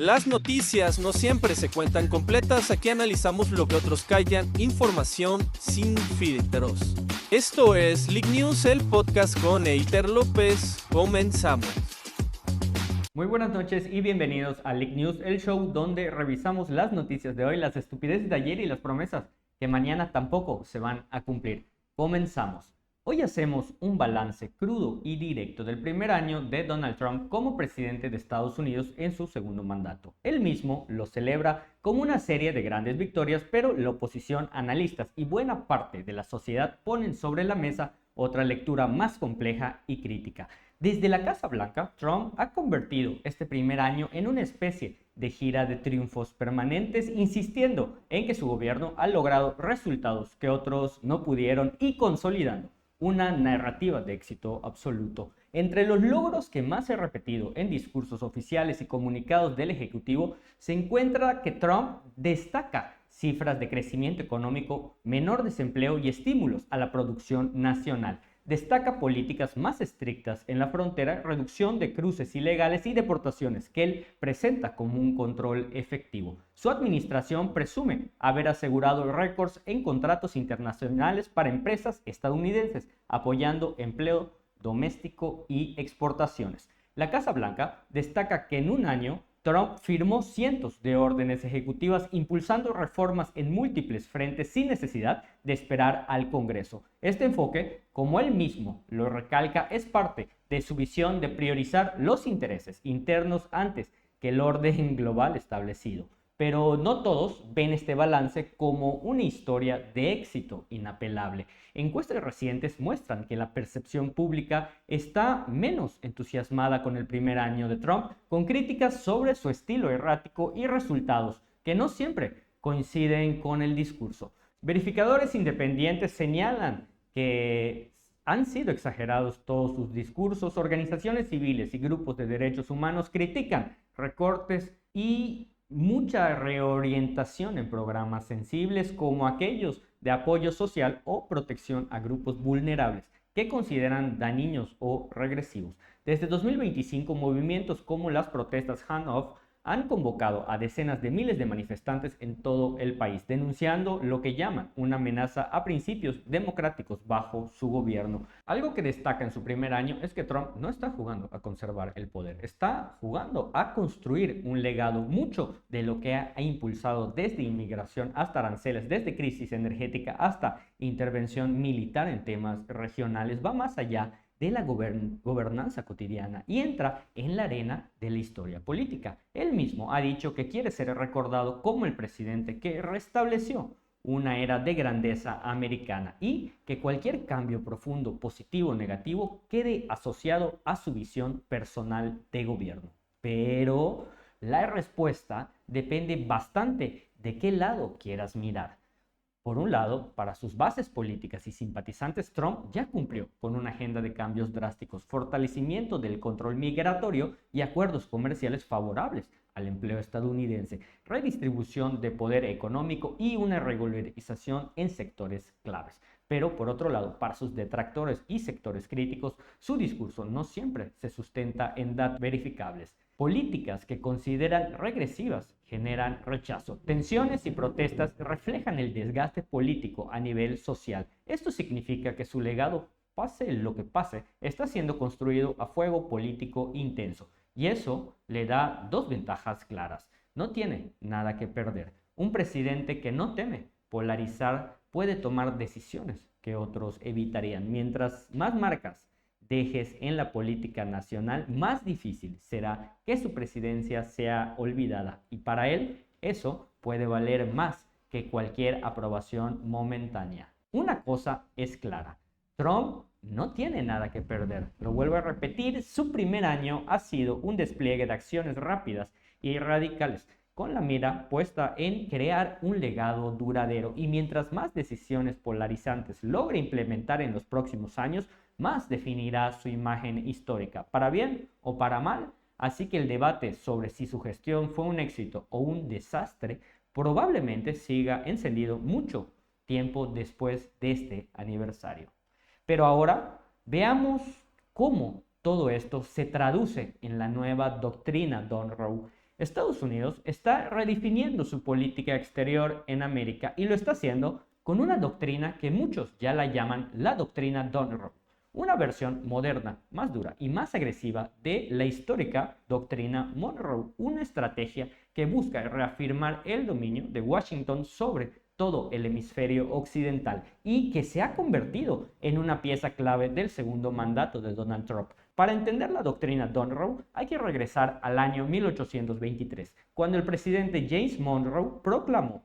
Las noticias no siempre se cuentan completas, aquí analizamos lo que otros callan, información sin filtros. Esto es League News, el podcast con Eiter López. Comenzamos. Muy buenas noches y bienvenidos a League News, el show donde revisamos las noticias de hoy, las estupideces de ayer y las promesas que mañana tampoco se van a cumplir. Comenzamos. Hoy hacemos un balance crudo y directo del primer año de Donald Trump como presidente de Estados Unidos en su segundo mandato. Él mismo lo celebra como una serie de grandes victorias, pero la oposición, analistas y buena parte de la sociedad ponen sobre la mesa otra lectura más compleja y crítica. Desde la Casa Blanca, Trump ha convertido este primer año en una especie de gira de triunfos permanentes, insistiendo en que su gobierno ha logrado resultados que otros no pudieron y consolidando una narrativa de éxito absoluto. Entre los logros que más he repetido en discursos oficiales y comunicados del Ejecutivo se encuentra que Trump destaca cifras de crecimiento económico, menor desempleo y estímulos a la producción nacional. Destaca políticas más estrictas en la frontera, reducción de cruces ilegales y deportaciones que él presenta como un control efectivo. Su administración presume haber asegurado récords en contratos internacionales para empresas estadounidenses, apoyando empleo doméstico y exportaciones. La Casa Blanca destaca que en un año Trump firmó cientos de órdenes ejecutivas impulsando reformas en múltiples frentes sin necesidad de esperar al Congreso. Este enfoque, como él mismo lo recalca, es parte de su visión de priorizar los intereses internos antes que el orden global establecido. Pero no todos ven este balance como una historia de éxito inapelable. Encuestas recientes muestran que la percepción pública está menos entusiasmada con el primer año de Trump, con críticas sobre su estilo errático y resultados que no siempre coinciden con el discurso. Verificadores independientes señalan que han sido exagerados todos sus discursos. Organizaciones civiles y grupos de derechos humanos critican recortes y mucha reorientación en programas sensibles como aquellos de apoyo social o protección a grupos vulnerables que consideran dañinos o regresivos. Desde 2025, movimientos como las protestas Hand Off han convocado a decenas de miles de manifestantes en todo el país, denunciando lo que llaman una amenaza a principios democráticos bajo su gobierno. Algo que destaca en su primer año es que Trump no está jugando a conservar el poder, está jugando a construir un legado. Mucho de lo que ha impulsado desde inmigración hasta aranceles, desde crisis energética hasta intervención militar en temas regionales, va más allá de la gobernanza cotidiana y entra en la arena de la historia política. Él mismo ha dicho que quiere ser recordado como el presidente que restableció una era de grandeza americana y que cualquier cambio profundo, positivo o negativo quede asociado a su visión personal de gobierno. Pero la respuesta depende bastante de qué lado quieras mirar. Por un lado, para sus bases políticas y simpatizantes, Trump ya cumplió con una agenda de cambios drásticos, fortalecimiento del control migratorio y acuerdos comerciales favorables al empleo estadounidense, redistribución de poder económico y una regularización en sectores claves. Pero por otro lado, para sus detractores y sectores críticos, su discurso no siempre se sustenta en datos verificables. Políticas que consideran regresivas generan rechazo. Tensiones y protestas reflejan el desgaste político a nivel social. Esto significa que su legado, pase lo que pase, está siendo construido a fuego político intenso. Y eso le da dos ventajas claras. No tiene nada que perder. Un presidente que no teme polarizar puede tomar decisiones que otros evitarían. Mientras más marcas dejes en la política nacional, más difícil será que su presidencia sea olvidada. Y para él, eso puede valer más que cualquier aprobación momentánea. Una cosa es clara: Trump no tiene nada que perder. Lo vuelvo a repetir, su primer año ha sido un despliegue de acciones rápidas y radicales, con la mira puesta en crear un legado duradero. Y mientras más decisiones polarizantes logre implementar en los próximos años, más definirá su imagen histórica, para bien o para mal. Así que el debate sobre si su gestión fue un éxito o un desastre probablemente siga encendido mucho tiempo después de este aniversario. Pero ahora veamos cómo todo esto se traduce en la nueva doctrina Monroe. Estados Unidos está redefiniendo su política exterior en América y lo está haciendo con una doctrina que muchos ya la llaman la doctrina Monroe, una versión moderna, más dura y más agresiva de la histórica doctrina Monroe, una estrategia que busca reafirmar el dominio de Washington sobre todo el hemisferio occidental y que se ha convertido en una pieza clave del segundo mandato de Donald Trump. Para entender la doctrina Monroe hay que regresar al año 1823, cuando el presidente James Monroe proclamó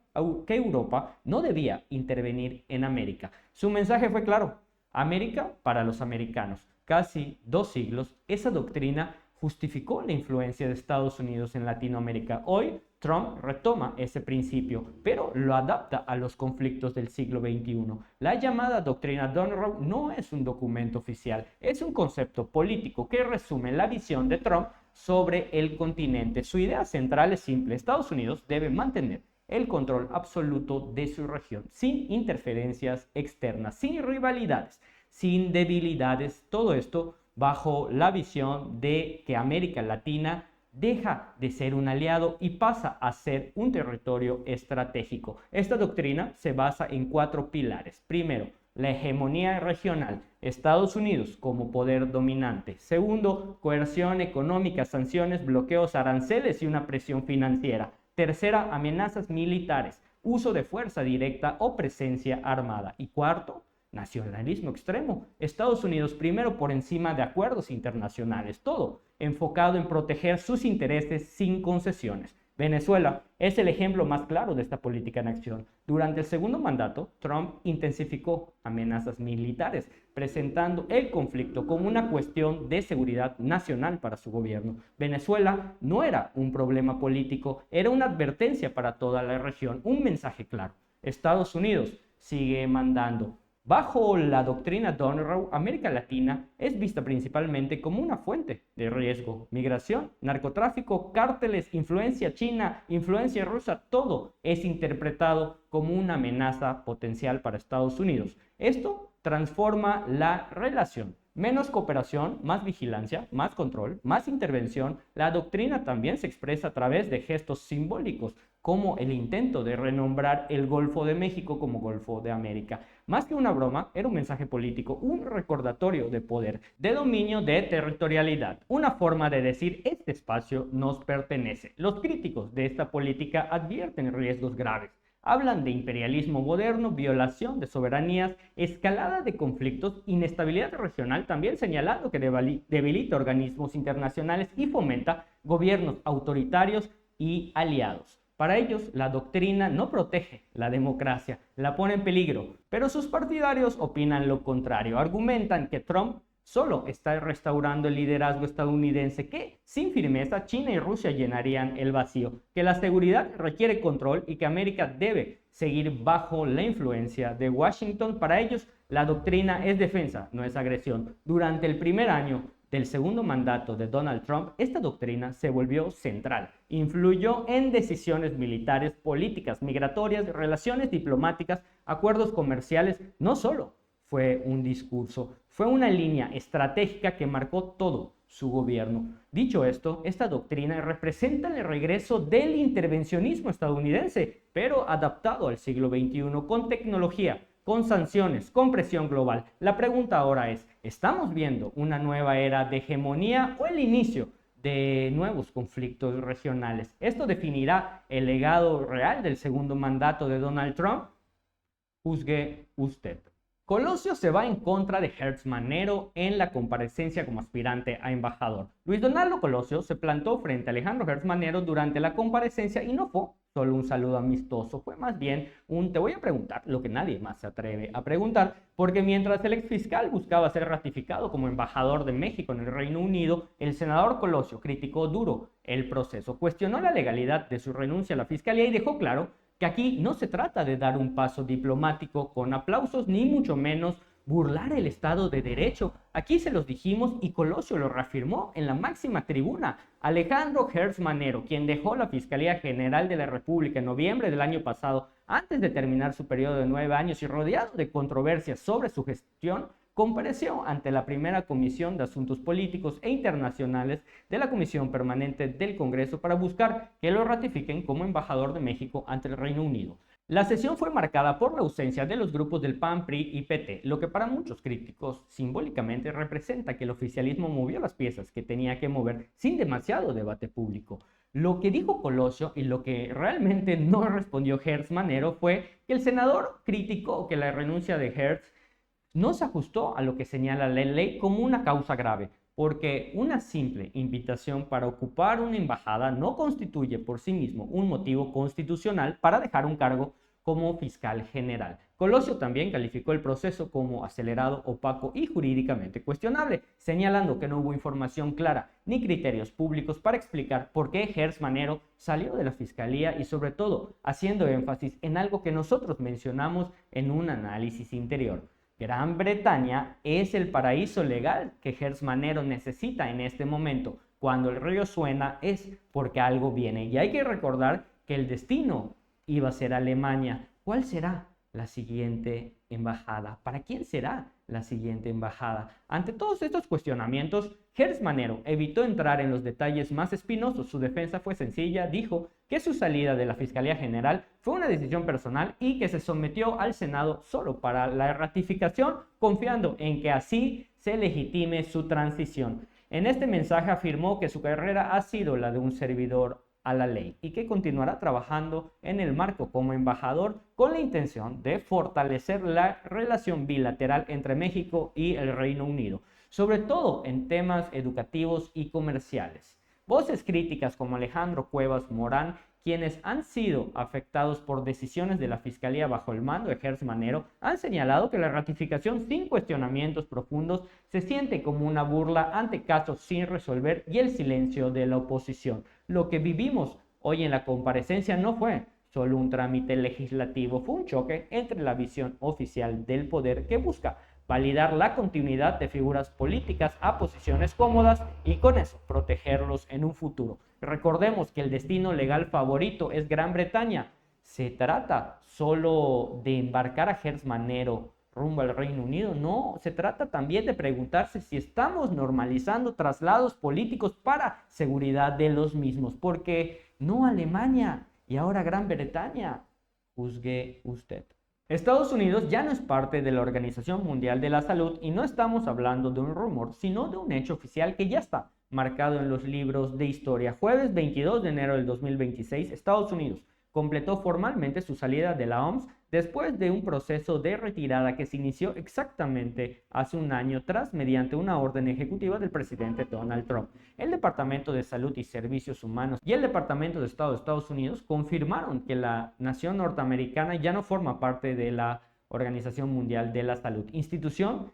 que Europa no debía intervenir en América. Su mensaje fue claro: América para los americanos. Casi 2 siglos, esa doctrina justificó la influencia de Estados Unidos en Latinoamérica. Hoy, Trump retoma ese principio, pero lo adapta a los conflictos del siglo XXI. La llamada doctrina Monroe no es un documento oficial, es un concepto político que resume la visión de Trump sobre el continente. Su idea central es simple: Estados Unidos debe mantener el control absoluto de su región, sin interferencias externas, sin rivalidades, sin debilidades, todo esto bajo la visión de que América Latina deja de ser un aliado y pasa a ser un territorio estratégico. Esta doctrina se basa en 4 pilares. Primero, la hegemonía regional, Estados Unidos como poder dominante. Segundo, coerción económica, sanciones, bloqueos, aranceles y una presión financiera. Tercera, amenazas militares, uso de fuerza directa o presencia armada. Y cuarto, nacionalismo extremo. Estados Unidos primero por encima de acuerdos internacionales, todo enfocado en proteger sus intereses sin concesiones. Venezuela es el ejemplo más claro de esta política en acción. Durante el segundo mandato, Trump intensificó amenazas militares, presentando el conflicto como una cuestión de seguridad nacional para su gobierno. Venezuela no era un problema político, era una advertencia para toda la región, un mensaje claro: Estados Unidos sigue mandando. Bajo la doctrina Monroe, América Latina es vista principalmente como una fuente de riesgo. Migración, narcotráfico, cárteles, influencia china, influencia rusa, todo es interpretado como una amenaza potencial para Estados Unidos. Esto transforma la relación. Menos cooperación, más vigilancia, más control, más intervención. La doctrina también se expresa a través de gestos simbólicos, como el intento de renombrar el Golfo de México como Golfo de América. Más que una broma, era un mensaje político, un recordatorio de poder, de dominio, de territorialidad, una forma de decir: este espacio nos pertenece. Los críticos de esta política advierten riesgos graves. Hablan de imperialismo moderno, violación de soberanías, escalada de conflictos, inestabilidad regional, también señalando que debilita organismos internacionales y fomenta gobiernos autoritarios y aliados. Para ellos, la doctrina no protege la democracia, la pone en peligro, pero sus partidarios opinan lo contrario. Argumentan que Trump solo está restaurando el liderazgo estadounidense, que sin firmeza China y Rusia llenarían el vacío, que la seguridad requiere control y que América debe seguir bajo la influencia de Washington. Para ellos, la doctrina es defensa, no es agresión. Durante el primer año del segundo mandato de Donald Trump, esta doctrina se volvió central. Influyó en decisiones militares, políticas migratorias, relaciones diplomáticas, acuerdos comerciales. No solo fue un discurso, fue una línea estratégica que marcó todo su gobierno. Dicho esto, esta doctrina representa el regreso del intervencionismo estadounidense, pero adaptado al siglo XXI, con tecnología, con sanciones, con presión global. La pregunta ahora es: ¿estamos viendo una nueva era de hegemonía o el inicio de nuevos conflictos regionales? ¿Esto definirá el legado real del segundo mandato de Donald Trump? Juzgue usted. Colosio se va en contra de Hertz Manero en la comparecencia como aspirante a embajador. Luis Donaldo Colosio se plantó frente a Alejandro Hertz Manero durante la comparecencia y no fue solo un saludo amistoso, fue más bien un te voy a preguntar lo que nadie más se atreve a preguntar, porque mientras el exfiscal buscaba ser ratificado como embajador de México en el Reino Unido, el senador Colosio criticó duro el proceso, cuestionó la legalidad de su renuncia a la fiscalía y dejó claro que aquí no se trata de dar un paso diplomático con aplausos, ni mucho menos burlar el Estado de Derecho. Aquí se los dijimos y Colosio lo reafirmó en la máxima tribuna. Alejandro Hertz Manero, quien dejó la Fiscalía General de la República en noviembre del año pasado, antes de terminar su periodo de 9 años y rodeado de controversias sobre su gestión, compareció ante la primera Comisión de Asuntos Políticos e Internacionales de la Comisión Permanente del Congreso para buscar que lo ratifiquen como embajador de México ante el Reino Unido. La sesión fue marcada por la ausencia de los grupos del PAN, PRI y PT, lo que para muchos críticos simbólicamente representa que el oficialismo movió las piezas que tenía que mover sin demasiado debate público. Lo que dijo Colosio y lo que realmente no respondió Gertz Manero fue que el senador criticó que la renuncia de Gertz no se ajustó a lo que señala la ley como una causa grave, porque una simple invitación para ocupar una embajada no constituye por sí mismo un motivo constitucional para dejar un cargo como fiscal general. Colosio también calificó el proceso como acelerado, opaco y jurídicamente cuestionable, señalando que no hubo información clara ni criterios públicos para explicar por qué Gertz Manero salió de la fiscalía y sobre todo haciendo énfasis en algo que nosotros mencionamos en un análisis interior. Gran Bretaña es el paraíso legal que Gertz Manero necesita en este momento. Cuando el río suena es porque algo viene. Y hay que recordar que el destino iba a ser Alemania. ¿Cuál será la siguiente embajada? ¿Para quién será la siguiente embajada? Ante todos estos cuestionamientos, Gertz Manero evitó entrar en los detalles más espinosos. Su defensa fue sencilla, dijo que su salida de la Fiscalía General fue una decisión personal y que se sometió al Senado solo para la ratificación, confiando en que así se legitime su transición. En este mensaje afirmó que su carrera ha sido la de un servidor a la ley y que continuará trabajando en el marco como embajador con la intención de fortalecer la relación bilateral entre México y el Reino Unido, sobre todo en temas educativos y comerciales. Voces críticas como Alejandro Cuevas Morán, quienes han sido afectados por decisiones de la Fiscalía bajo el mando de Gertz Manero, han señalado que la ratificación sin cuestionamientos profundos se siente como una burla ante casos sin resolver y el silencio de la oposición. Lo que vivimos hoy en la comparecencia no fue solo un trámite legislativo, fue un choque entre la visión oficial del poder que busca validar la continuidad de figuras políticas a posiciones cómodas y con eso protegerlos en un futuro. Recordemos que el destino legal favorito es Gran Bretaña. ¿Se trata solo de embarcar a Gertz Manero rumbo al Reino Unido? No, se trata también de preguntarse si estamos normalizando traslados políticos para seguridad de los mismos, porque no Alemania y ahora Gran Bretaña. Juzgue usted. Estados Unidos ya no es parte de la Organización Mundial de la Salud y no estamos hablando de un rumor, sino de un hecho oficial que ya está marcado en los libros de historia. Jueves 22 de enero del 2026, Estados Unidos completó formalmente su salida de la OMS después de un proceso de retirada que se inició exactamente hace un año mediante una orden ejecutiva del presidente Donald Trump. El Departamento de Salud y Servicios Humanos y el Departamento de Estado de Estados Unidos confirmaron que la nación norteamericana ya no forma parte de la Organización Mundial de la Salud, institución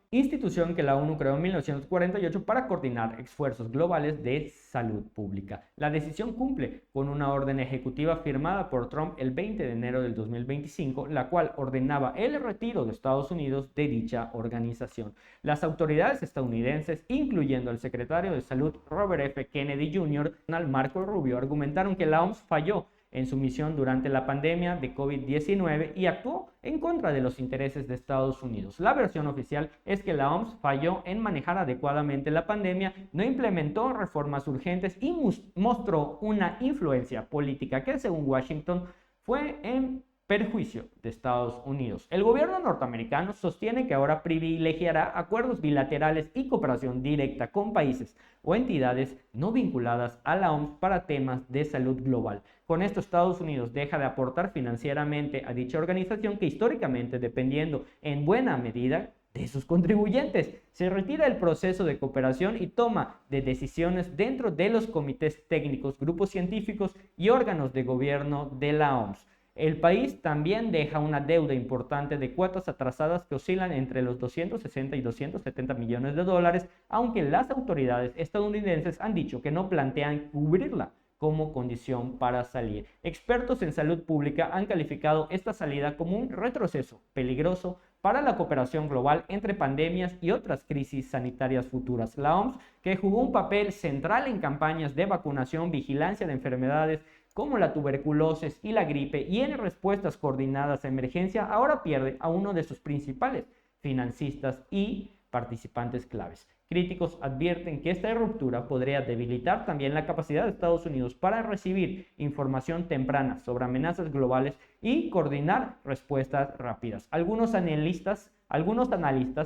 que la ONU creó en 1948 para coordinar esfuerzos globales de salud pública. La decisión cumple con una orden ejecutiva firmada por Trump el 20 de enero del 2025, la cual ordenaba el retiro de Estados Unidos de dicha organización. Las autoridades estadounidenses, incluyendo el secretario de Salud Robert F. Kennedy Jr., Marco Rubio, argumentaron que la OMS falló en su misión durante la pandemia de COVID-19 y actuó en contra de los intereses de Estados Unidos. La versión oficial es que la OMS falló en manejar adecuadamente la pandemia, no implementó reformas urgentes y mostró una influencia política que, según Washington, fue en perjuicio de Estados Unidos. El gobierno norteamericano sostiene que ahora privilegiará acuerdos bilaterales y cooperación directa con países o entidades no vinculadas a la OMS para temas de salud global. Con esto, Estados Unidos deja de aportar financieramente a dicha organización que históricamente, dependiendo en buena medida de sus contribuyentes, se retira del proceso de cooperación y toma de decisiones dentro de los comités técnicos, grupos científicos y órganos de gobierno de la OMS. El país también deja una deuda importante de cuotas atrasadas que oscilan entre los 260 y 270 millones de dólares, aunque las autoridades estadounidenses han dicho que no plantean cubrirla como condición para salir. Expertos en salud pública han calificado esta salida como un retroceso peligroso para la cooperación global entre pandemias y otras crisis sanitarias futuras. La OMS, que jugó un papel central en campañas de vacunación, vigilancia de enfermedades como la tuberculosis y la gripe y en respuestas coordinadas a emergencia, ahora pierde a uno de sus principales financistas y participantes claves. Críticos advierten que esta ruptura podría debilitar también la capacidad de Estados Unidos para recibir información temprana sobre amenazas globales y coordinar respuestas rápidas. Algunos analistas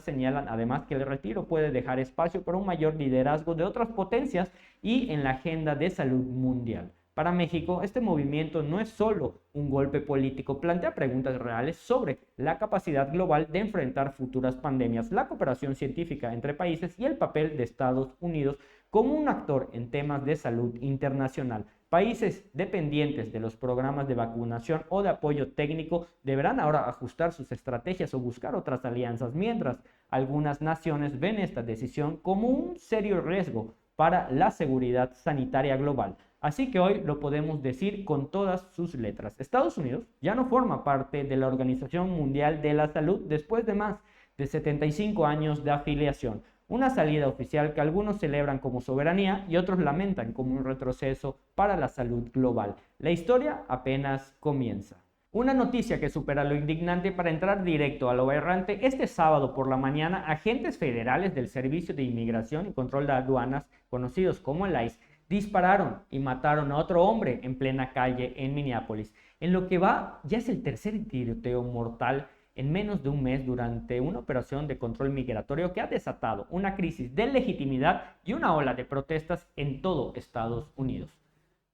señalan además que el retiro puede dejar espacio para un mayor liderazgo de otras potencias y en la agenda de salud mundial. Para México, este movimiento no es solo un golpe político, plantea preguntas reales sobre la capacidad global de enfrentar futuras pandemias, la cooperación científica entre países y el papel de Estados Unidos como un actor en temas de salud internacional. Países dependientes de los programas de vacunación o de apoyo técnico deberán ahora ajustar sus estrategias o buscar otras alianzas, mientras algunas naciones ven esta decisión como un serio riesgo para la seguridad sanitaria global. Así que hoy lo podemos decir con todas sus letras. Estados Unidos ya no forma parte de la Organización Mundial de la Salud después de más de 75 años de afiliación. Una salida oficial que algunos celebran como soberanía y otros lamentan como un retroceso para la salud global. La historia apenas comienza. Una noticia que supera lo indignante para entrar directo a lo aberrante. Este sábado por la mañana, agentes federales del Servicio de Inmigración y Control de Aduanas, conocidos como el ICE, dispararon y mataron a otro hombre en plena calle en Minneapolis. En lo que va, ya es el tercer tiroteo mortal en menos de un mes durante una operación de control migratorio que ha desatado una crisis de legitimidad y una ola de protestas en todo Estados Unidos.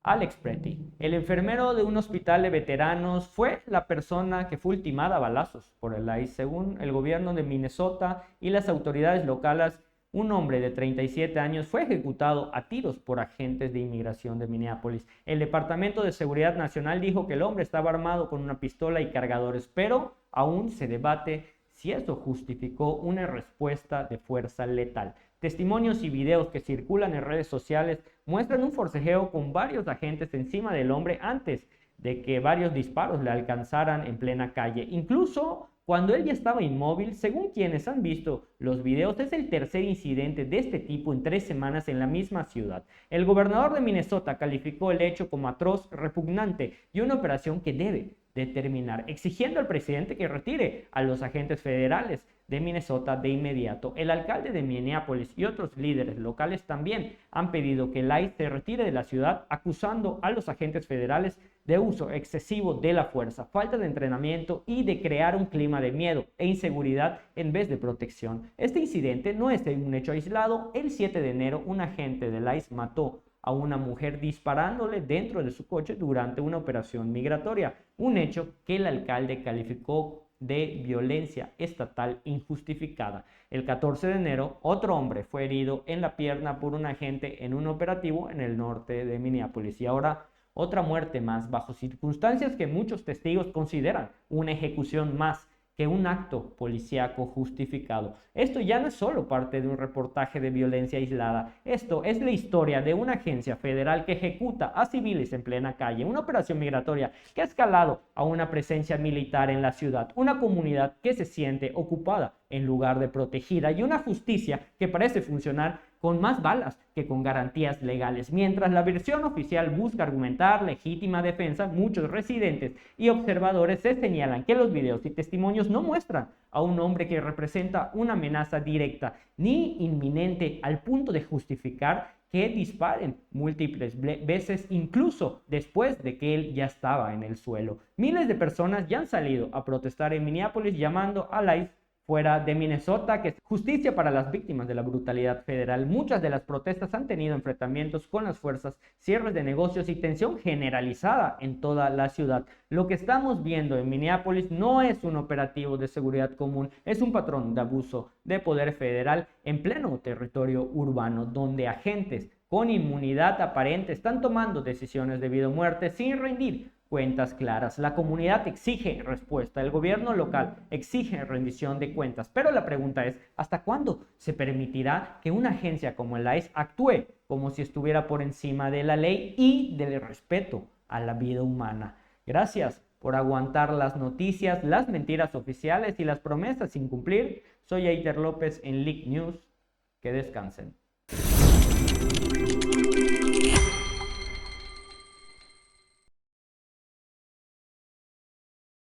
Alex Pretty, el enfermero de un hospital de veteranos, fue la persona que fue ultimada a balazos por el ICE. Según el gobierno de Minnesota y las autoridades locales, un hombre de 37 años fue ejecutado a tiros por agentes de inmigración de Minneapolis. El Departamento de Seguridad Nacional dijo que el hombre estaba armado con una pistola y cargadores, pero aún se debate si eso justificó una respuesta de fuerza letal. Testimonios y videos que circulan en redes sociales muestran un forcejeo con varios agentes encima del hombre antes de que varios disparos le alcanzaran en plena calle. Incluso cuando él ya estaba inmóvil, según quienes han visto los videos, es el tercer incidente de este tipo en 3 semanas en la misma ciudad. El gobernador de Minnesota calificó el hecho como atroz, repugnante y una operación que debe de terminar, exigiendo al presidente que retire a los agentes federales de Minnesota de inmediato. El alcalde de Minneapolis y otros líderes locales también han pedido que el ICE se retire de la ciudad, acusando a los agentes federales de uso excesivo de la fuerza, falta de entrenamiento y de crear un clima de miedo e inseguridad en vez de protección. Este incidente no es un hecho aislado. El 7 de enero, un agente del ICE mató a una mujer disparándole dentro de su coche durante una operación migratoria, un hecho que el alcalde calificó de violencia estatal injustificada. El 14 de enero, otro hombre fue herido en la pierna por un agente en un operativo en el norte de Minneapolis. Y ahora, otra muerte más, bajo circunstancias que muchos testigos consideran una ejecución más que un acto policíaco justificado. Esto ya no es solo parte de un reportaje de violencia aislada. Esto es la historia de una agencia federal que ejecuta a civiles en plena calle, una operación migratoria que ha escalado a una presencia militar en la ciudad, una comunidad que se siente ocupada en lugar de protegida y una justicia que parece funcionar con más balas que con garantías legales. Mientras la versión oficial busca argumentar legítima defensa, muchos residentes y observadores se señalan que los videos y testimonios no muestran a un hombre que representa una amenaza directa ni inminente al punto de justificar que disparen múltiples veces, incluso después de que él ya estaba en el suelo. Miles de personas ya han salido a protestar en Minneapolis llamando a la ICE fuera de Minnesota, que es justicia para las víctimas de la brutalidad federal. Muchas de las protestas han tenido enfrentamientos con las fuerzas, cierres de negocios y tensión generalizada en toda la ciudad. Lo que estamos viendo en Minneapolis no es un operativo de seguridad común, es un patrón de abuso de poder federal en pleno territorio urbano, donde agentes con inmunidad aparente están tomando decisiones de vida o muerte sin rendir cuentas claras. La comunidad exige respuesta, el gobierno local exige rendición de cuentas, pero la pregunta es, ¿hasta cuándo se permitirá que una agencia como el ICE actúe como si estuviera por encima de la ley y del respeto a la vida humana? Gracias por aguantar las noticias, las mentiras oficiales y las promesas sin cumplir. Soy Eiter López en Leak News. Que descansen.